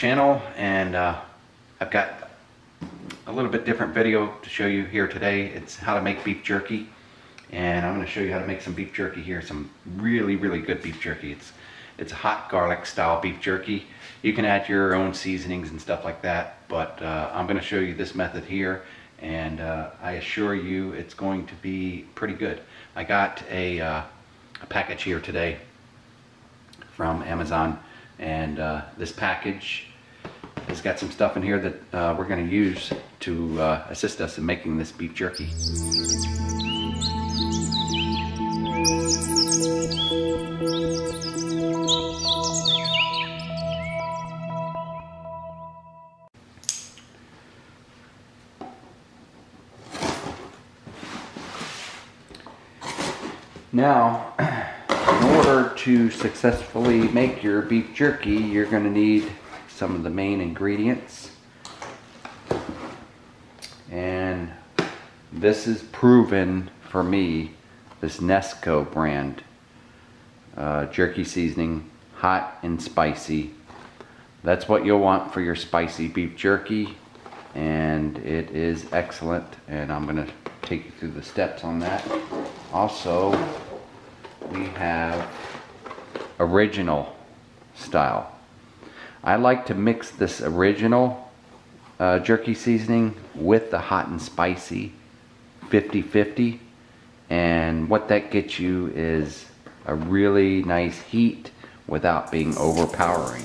channel, and I've got a little bit different video to show you here today. It's how to make beef jerky, and I'm going to show you how to make some beef jerky here. Some really good beef jerky. It's hot garlic style beef jerky. You can add your own seasonings and stuff like that, but I'm going to show you this method here, and I assure you it's going to be pretty good. I got a package here today from Amazon, and this package has got some stuff in here that we're going to use to assist us in making this beef jerky. Now, in order to successfully make your beef jerky, you're going to need some of the main ingredients. And this is proven for me, this NESCO brand jerky seasoning, hot and spicy. That's what you'll want for your spicy beef jerky, and it is excellent, and I'm going to take you through the steps on that. Also, we have original style. I like to mix this original jerky seasoning with the hot and spicy 50-50, and what that gets you is a really nice heat without being overpowering.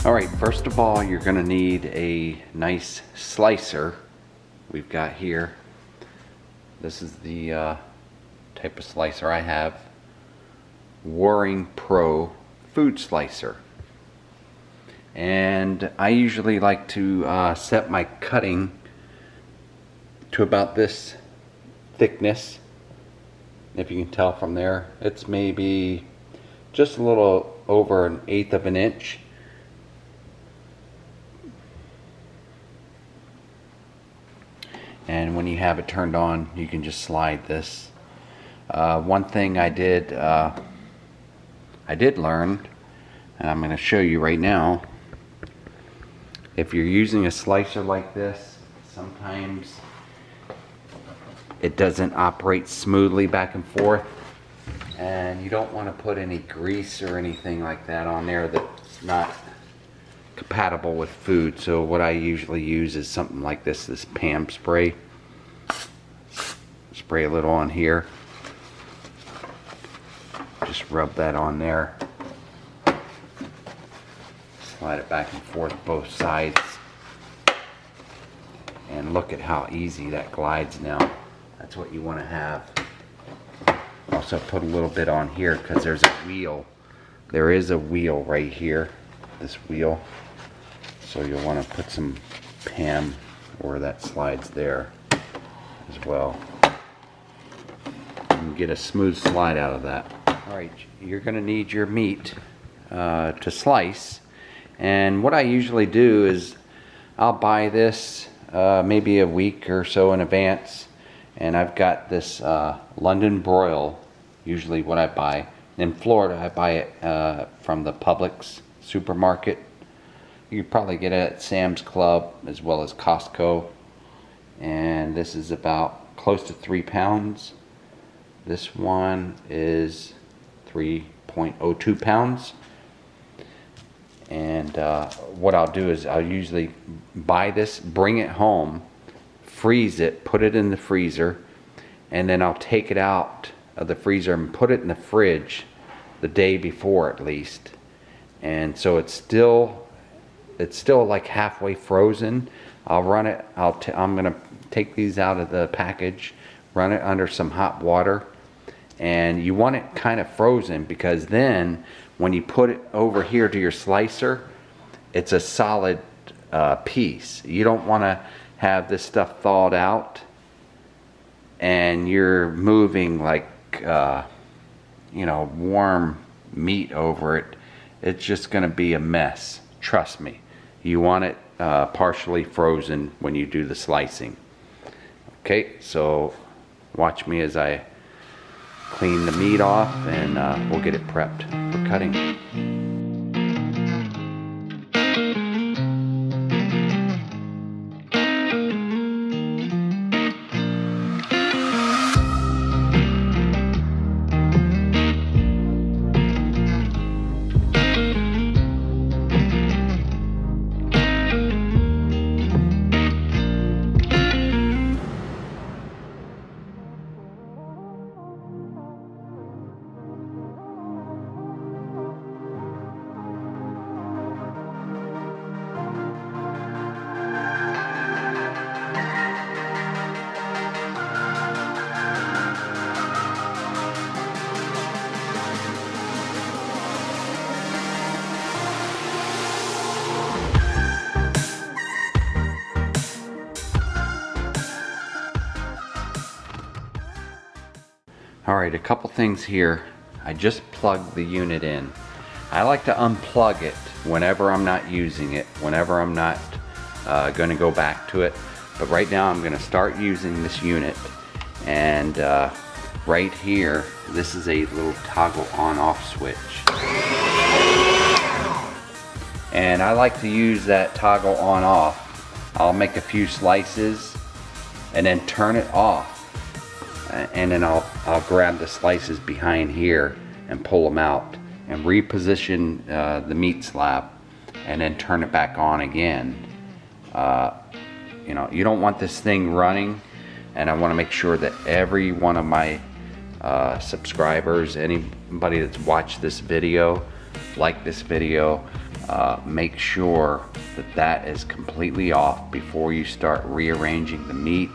Alright, first of all, you're going to need a nice slicer. We've got here, this is the type of slicer I have, Waring Pro food slicer. And I usually like to set my cutting to about this thickness. If you can tell from there, it's maybe just a little over 1/8 of an inch. And when you have it turned on, you can just slide this. One thing I did learn, and I'm going to show you right now. If you're using a slicer like this, sometimes it doesn't operate smoothly back and forth, and you don't want to put any grease or anything like that on there that's not compatible with food. So what I usually use is something like this Pam spray. Spray a little on here. Just rub that on there. Slide it back and forth both sides. And look at how easy that glides now. That's what you want to have. Also put a little bit on here because there's a wheel. There is a wheel right here. This wheel. So you'll want to put some Pam where that slides there as well. You can get a smooth slide out of that. Alright, you're going to need your meat to slice. And what I usually do is I'll buy this maybe a week or so in advance. And I've got this London Broil, usually what I buy. In Florida, I buy it from the Publix supermarket. You can probably get it at Sam's Club as well as Costco. And this is about close to 3 pounds. This one is 3.02 pounds. And what I'll do is I'll usually buy this, bring it home, freeze it, put it in the freezer, and then I'll take it out of the freezer and put it in the fridge the day before at least. And so it's still like halfway frozen. I'll run it, I'm gonna take these out of the package, run it under some hot water, And you want it kind of frozen, because then when you put it over here to your slicer, it's a solid piece. You don't want to have this stuff thawed out and you're moving like you know, warm meat over it. It's just going to be a mess. Trust me. You want it partially frozen when you do the slicing. Okay, so watch me as I clean the meat off, and we'll get it prepped for cutting. Alright, a couple things here. I just plugged the unit in. I like to unplug it whenever I'm not using it, whenever I'm not going to go back to it. But right now I'm going to start using this unit. And right here, this is a little toggle on-off switch. And I like to use that toggle on-off. I'll make a few slices and then turn it off. And then I'll grab the slices behind here and pull them out and reposition the meat slab and then turn it back on again. You know, you don't want this thing running, and I want to make sure that every one of my subscribers, anybody that's watched this video, like this video, make sure that that is completely off before you start rearranging the meat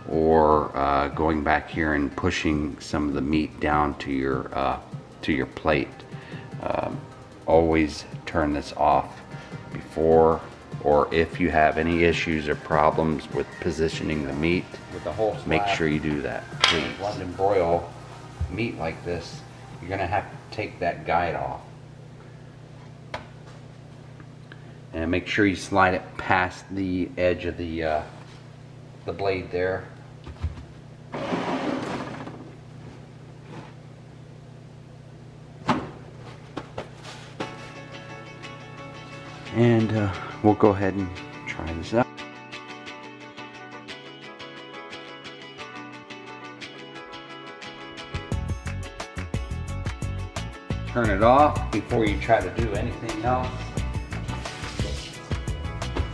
or going back here and pushing some of the meat down to your plate. Always turn this off before, or if you have any issues or problems with positioning the meat with the whole slab, make sure you do that, please. London broil meat like this, you're gonna have to take that guide off. And make sure you slide it past the edge of the blade there. And we'll go ahead and try this out. Turn it off before you try to do anything else.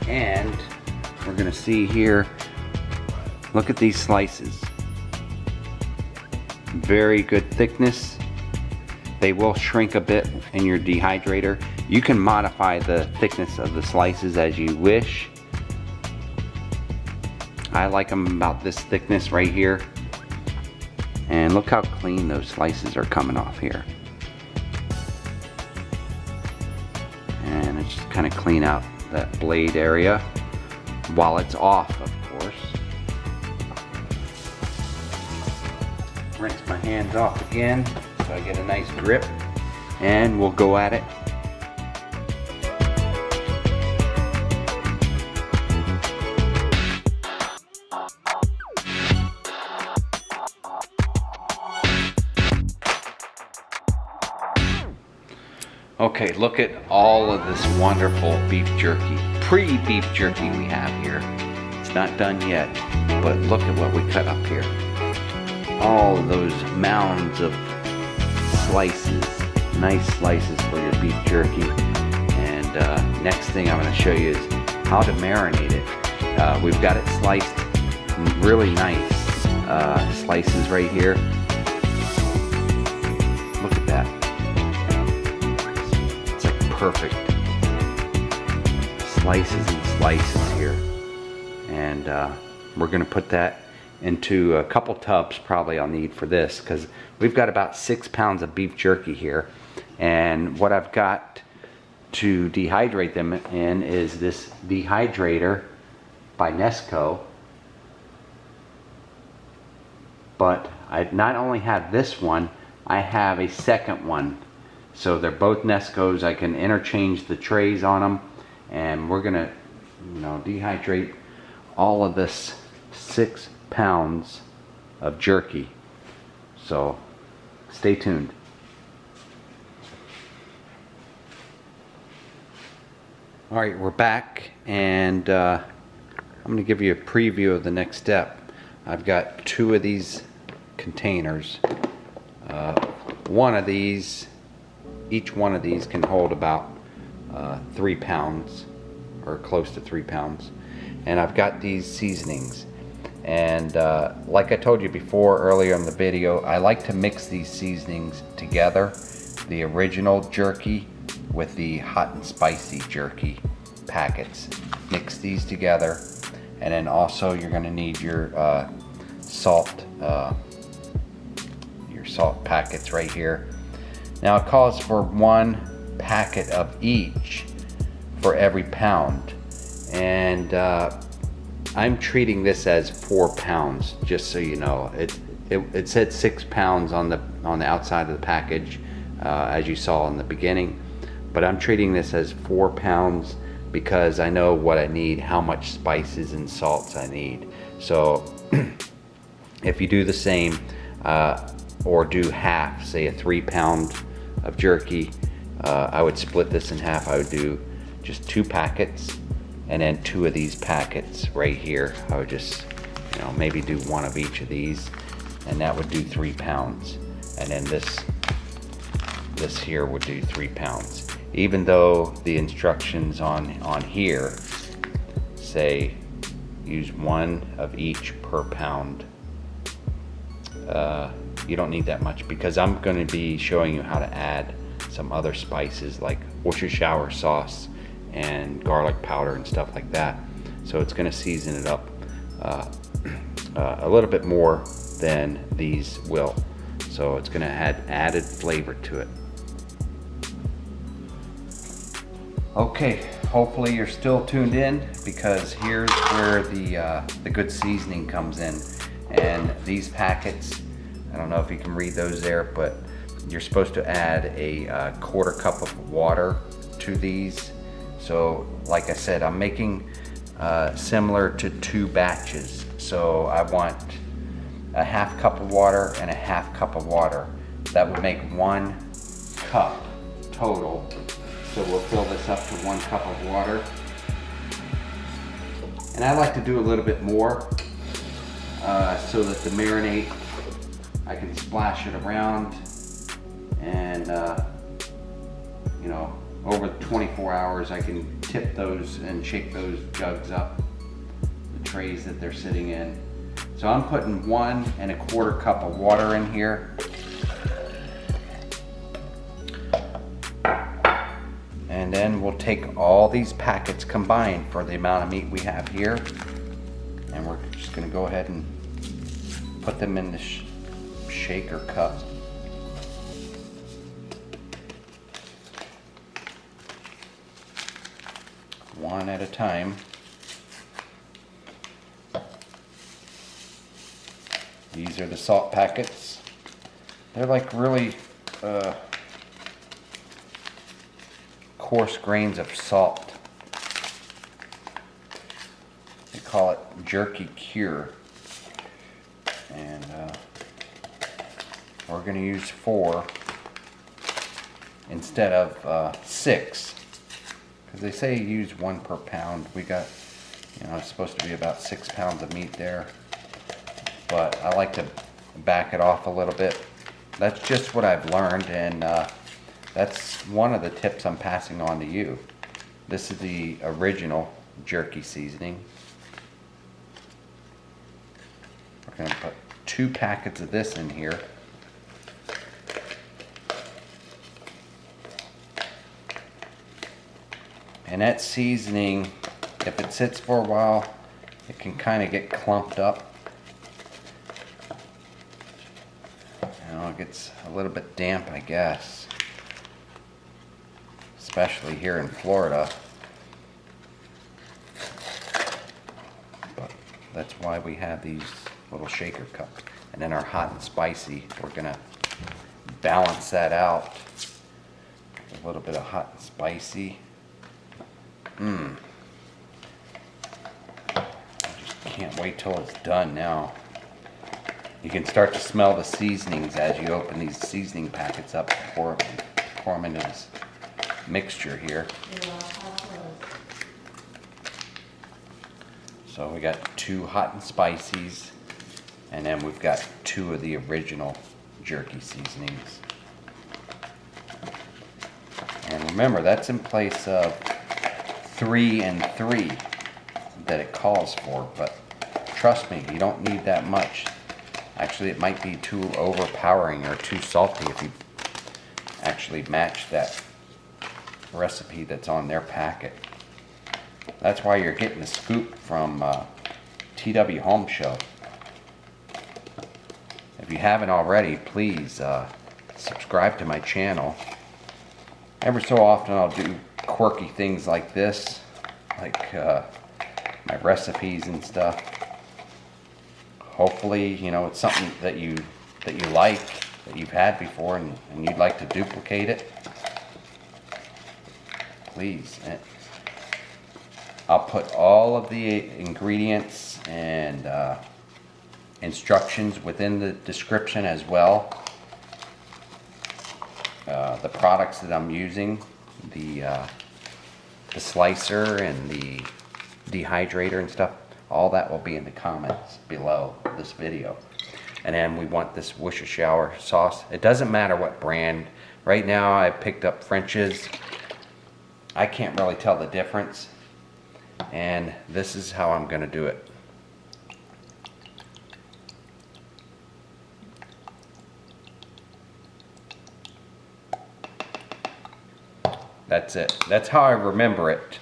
And we're gonna see here, look at these slices. Very good thickness. They will shrink a bit in your dehydrator. You can modify the thickness of the slices as you wish. I like them about this thickness right here. And look how clean those slices are coming off here. And it's just kind of clean out that blade area while it's off, of course. Rinse my hands off again so I get a nice grip, and we'll go at it. Okay, look at all of this wonderful beef jerky, pre-beef jerky we have here. It's not done yet, but look at what we cut up here. All of those mounds of slices, nice slices for your beef jerky. And next thing I'm going to show you is how to marinate it. We've got it sliced really nice slices right here. Look at that. It's like perfect slices and slices here. And we're going to put that into a couple tubs probably I'll need for this, because we've got about 6 pounds of beef jerky here. And what I've got to dehydrate them in is this dehydrator by NESCO. But I not only have this one, I have a second one. So they're both NESCOs. I can interchange the trays on them, and we're gonna, dehydrate all of this 6 pounds of jerky. So stay tuned. All right, we're back, and I'm gonna give you a preview of the next step. I've got 2 of these containers. One of these, each one of these can hold about 3 pounds, or close to 3 pounds. And I've got these seasonings. And like I told you before earlier in the video, I like to mix these seasonings together. The original jerky with the hot and spicy jerky packets. Mix these together. And then also you're gonna need your salt packets right here. Now it calls for 1 packet of each for every pound, and I'm treating this as 4 pounds, just so you know. It said 6 pounds on the outside of the package, as you saw in the beginning, but I'm treating this as 4 pounds because I know what I need, how much spices and salts I need. So if you do the same, or do half, say a 3 pound of jerky, I would split this in half. I would do just 2 packets, and then 2 of these packets right here. I would just, maybe do 1 of each of these, and that would do 3 pounds. And then this here would do 3 pounds. Even though the instructions on here say use 1 of each per pound, you don't need that much, because I'm going to be showing you how to add some other spices like Worcestershire sauce and garlic powder and stuff like that. So it's going to season it up a little bit more than these will. So it's going to add added flavor to it. Okay, hopefully you're still tuned in, because here's where the good seasoning comes in. And these packets, I don't know if you can read those there, but you're supposed to add a 1/4 cup of water to these. So like I said, I'm making similar to 2 batches. So I want a 1/2 cup of water and a 1/2 cup of water. That would make 1 cup total. So we'll fill this up to 1 cup of water. And I like to do a little bit more so that the marinade, I can splash it around, and over 24 hours I can tip those and shake those jugs up, the trays that they're sitting in. So I'm putting 1 1/4 cup of water in here. And then we'll take all these packets combined for the amount of meat we have here, and we're just gonna go ahead and put them in the shaker cup. One at a time. These are the salt packets. They're like really coarse grains of salt. They call it jerky cure. And we're going to use 4 instead of 6, because they say use 1 per pound. We got, it's supposed to be about 6 pounds of meat there, but I like to back it off a little bit. That's just what I've learned, and that's one of the tips I'm passing on to you. This is the original jerky seasoning. We're going to put 2 packets of this in here. And that seasoning, if it sits for a while, it can kind of get clumped up. it gets a little bit damp, I guess. Especially here in Florida. But that's why we have these little shaker cups. And then our hot and spicy, we're gonna balance that out. A little bit of hot and spicy. I just can't wait till it's done now. You can start to smell the seasonings as you open these seasoning packets up, pour them into this mixture here. So we got 2 hot and spicies, and then we've got 2 of the original jerky seasonings. And remember, that's in place of 3 and 3 that it calls for, but trust me, you don't need that much. Actually, it might be too overpowering or too salty if you actually match that recipe that's on their packet. That's why you're getting the scoop from twHomeShow. If you haven't already, please subscribe to my channel. Every so often I'll do quirky things like this, like my recipes and stuff. Hopefully, you know, it's something that you like, that you've had before, and you'd like to duplicate it. Please. I'll put all of the ingredients and instructions within the description as well. The products that I'm using, the slicer and the dehydrator and stuff, all that will be in the comments below this video. And then we want this Worcestershire sauce. It doesn't matter what brand. Right now I picked up French's. I can't really tell the difference. And this is how I'm going to do it. That's it. That's how I remember it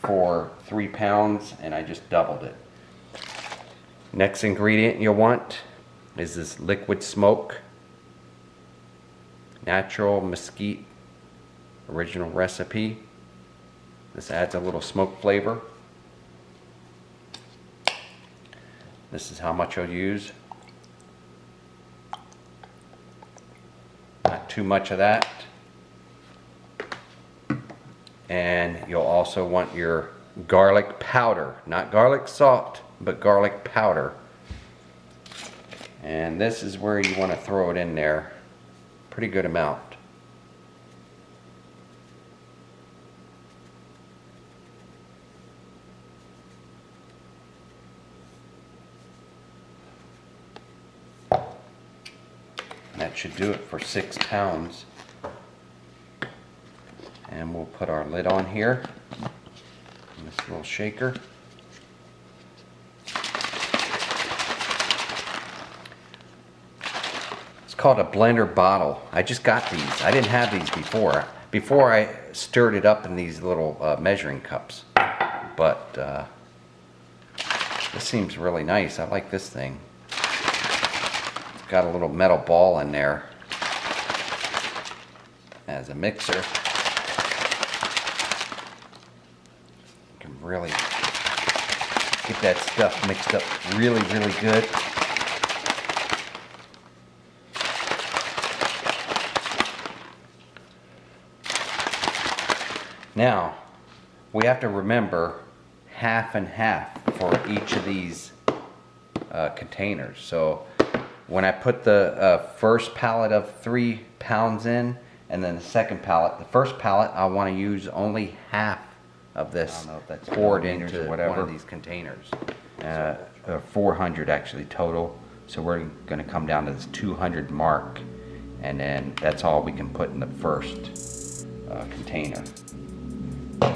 for 3 pounds, and I just doubled it. Next ingredient you'll want is this liquid smoke. Natural mesquite, original recipe. This adds a little smoke flavor. This is how much I'll use. Not too much of that. And you'll also want your garlic powder, not garlic salt, but garlic powder. And this is where you want to throw it in there. Pretty good amount. That should do it for 6 pounds. And we'll put our lid on here, this little shaker. It's called a blender bottle. I just got these. I didn't have these before. Before I stirred it up in these little measuring cups. But this seems really nice. I like this thing. It's got a little metal ball in there as a mixer. Really get that stuff mixed up really good. Now we have to remember half and half for each of these containers. So when I put the first pallet of 3 pounds in, and then the second pallet, the first pallet I want to use only half of this. I don't know if that's poured into whatever one of these containers. 400 actually total. So we're going to come down to this 200 mark, and then that's all we can put in the first container. I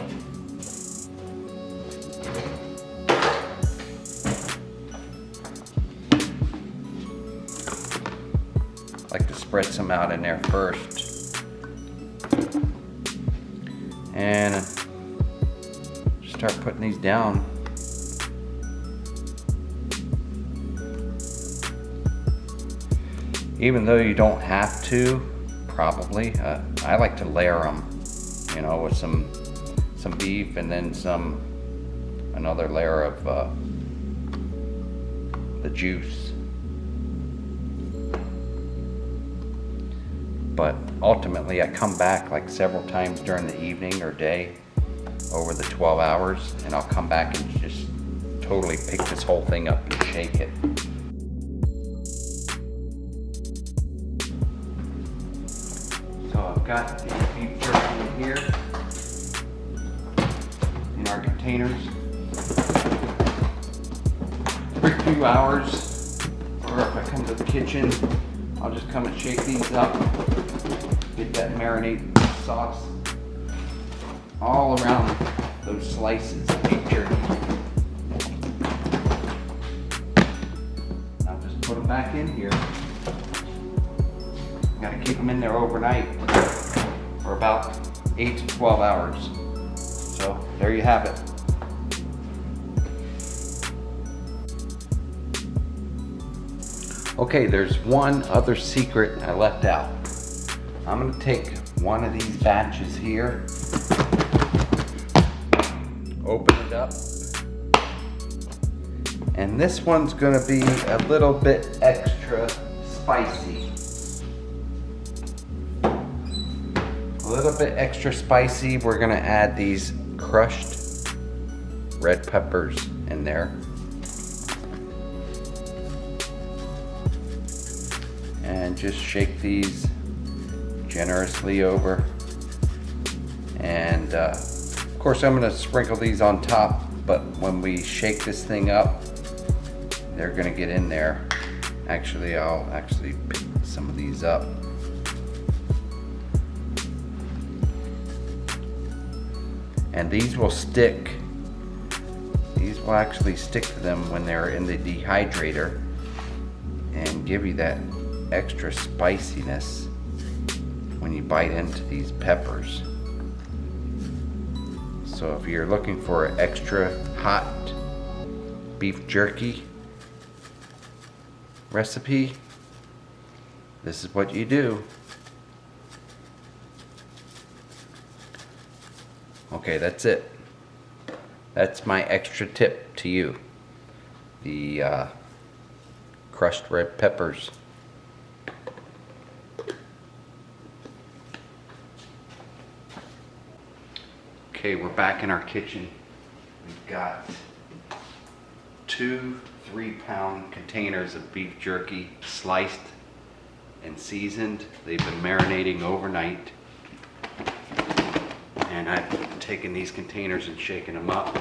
like to spread some out in there first, and start putting these down. even though you don't have to, probably. I like to layer them, you know, with some beef and then another layer of the juice. But ultimately I come back like several times during the evening or day over the 12 hours, and I'll come back and just totally pick this whole thing up and shake it. So I've got the beef jerky in here in our containers. Every few hours, or if I come to the kitchen, I'll just come and shake these up, get that marinade sauce all around those slices of beef jerky. Now just put them back in here. Got to keep them in there overnight for about 8 to 12 hours. So there you have it. Okay, there's one other secret I left out. I'm going to take one of these batches here, open it up, and this one's going to be a little bit extra spicy. A little bit extra spicy. We're going to add these crushed red peppers in there. And just shake these generously over. And of course I'm going to sprinkle these on top, but when we shake this thing up, they're going to get in there. Actually, I'll actually pick some of these up. And these will stick. These will actually stick to them when they're in the dehydrator and give you that extra spiciness when you bite into these peppers. So if you're looking for an extra hot beef jerky recipe, this is what you do. Okay, that's it. That's my extra tip to you. The crushed red peppers. Okay, we're back in our kitchen. We've got 2 3-pound containers of beef jerky, sliced and seasoned. They've been marinating overnight. And I've taken these containers and shaken them up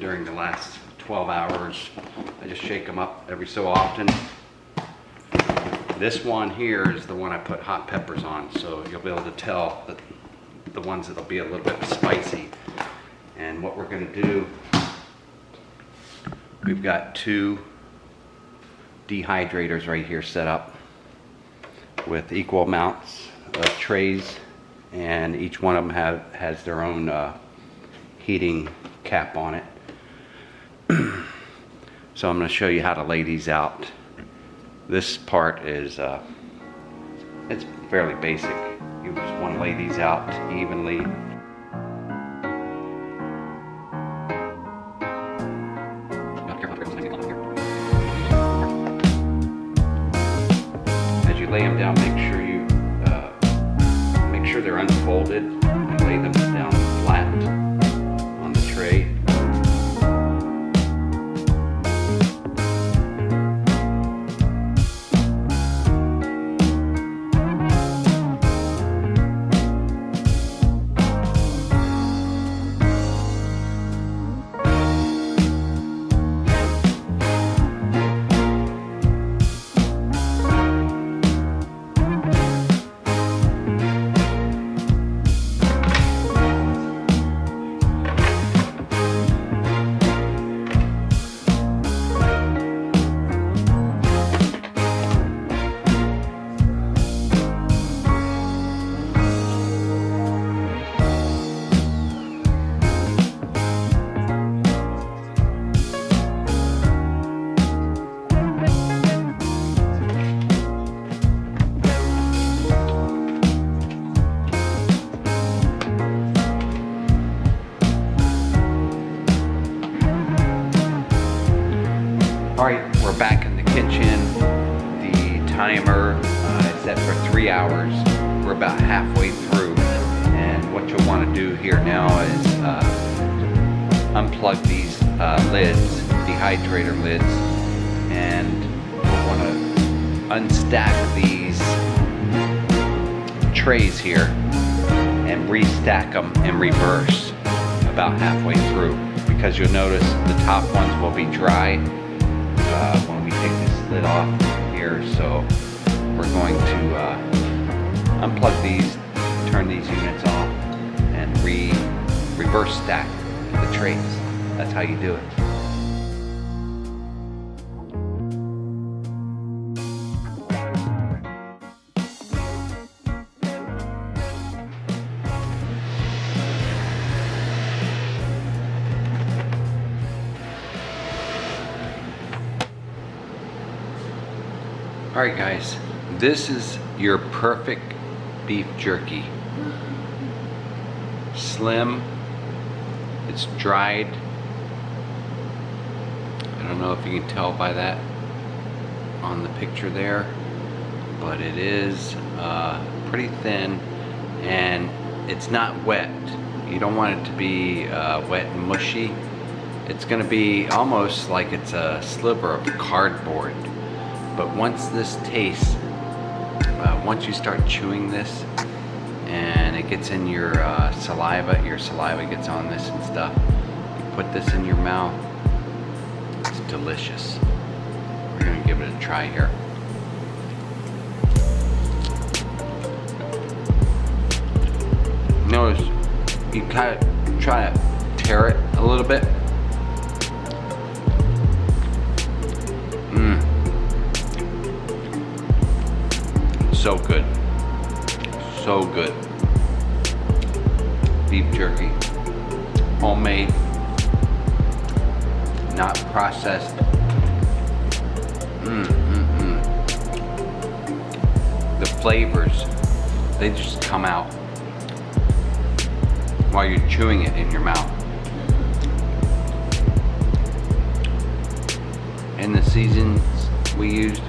during the last 12 hours. I just shake them up every so often. This one here is the one I put hot peppers on, so you'll be able to tell that the ones that'll be a little bit spicy. And what we're going to do, we've got 2 dehydrators right here set up with equal amounts of trays, and each one of them has their own heating cap on it. So I'm going to show you how to lay these out. This part is it's fairly basic. You just want to lay these out evenly. As you lay them down, make sure they're unfolded and lay them down flat on the tray. set for 3 hours. We're about halfway through, and what you'll want to do here now is unplug these lids, dehydrator lids, and we'll want to unstack these trays here and restack them in reverse about halfway through, because you'll notice the top ones will be dry when we take this lid off here. So we're going to unplug these, turn these units off, and reverse stack the trays. That's how you do it. Alright guys, this is your perfect beef jerky. Slim, it's dried. I don't know if you can tell by that on the picture there, but it is pretty thin, and it's not wet. You don't want it to be wet and mushy. It's going to be almost like it's a sliver of cardboard. But once this tastes, once you start chewing this and it gets in your saliva gets on this and stuff, you put this in your mouth, it's delicious. We're gonna give it a try here. Notice you kind of try to tear it a little bit. So good. So good. Beef jerky. Homemade. Not processed. The flavors, they just come out while you're chewing it in your mouth. And the seasons we used,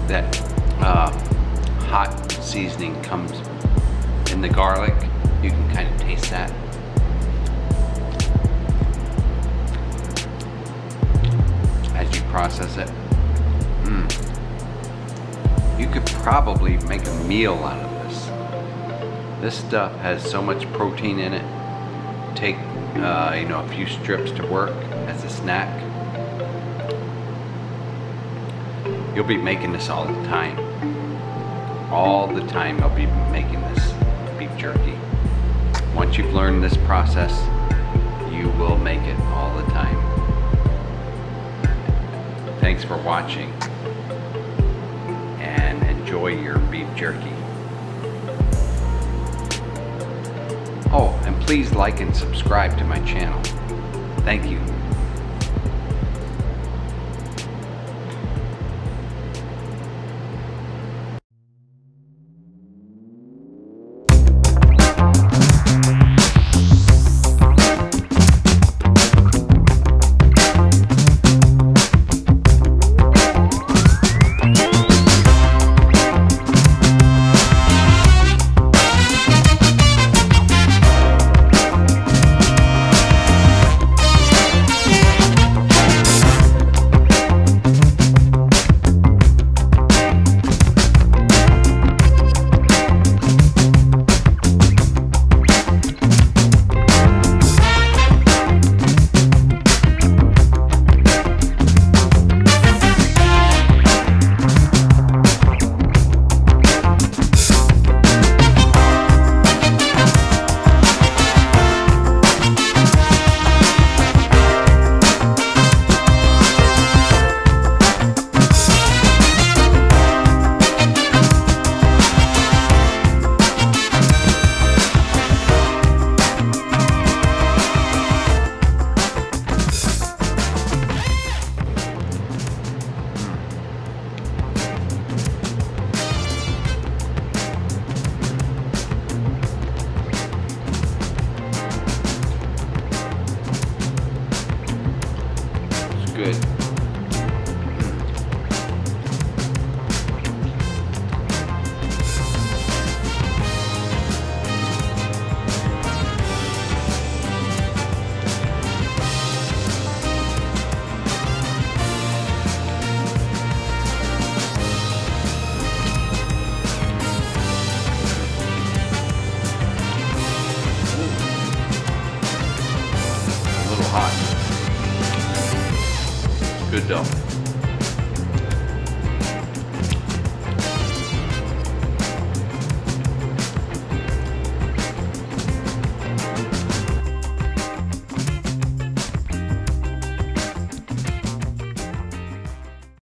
that hot seasoning comes in the garlic. You can kind of taste that. As you process it. You could probably make a meal out of this. This stuff has so much protein in it. Take a few strips to work as a snack. You'll be making this all the time. All the time you'll be making this beef jerky. Once you've learned this process, you will make it all the time. Thanks for watching, and enjoy your beef jerky. Oh, and please like and subscribe to my channel. Thank you. good. Good dough.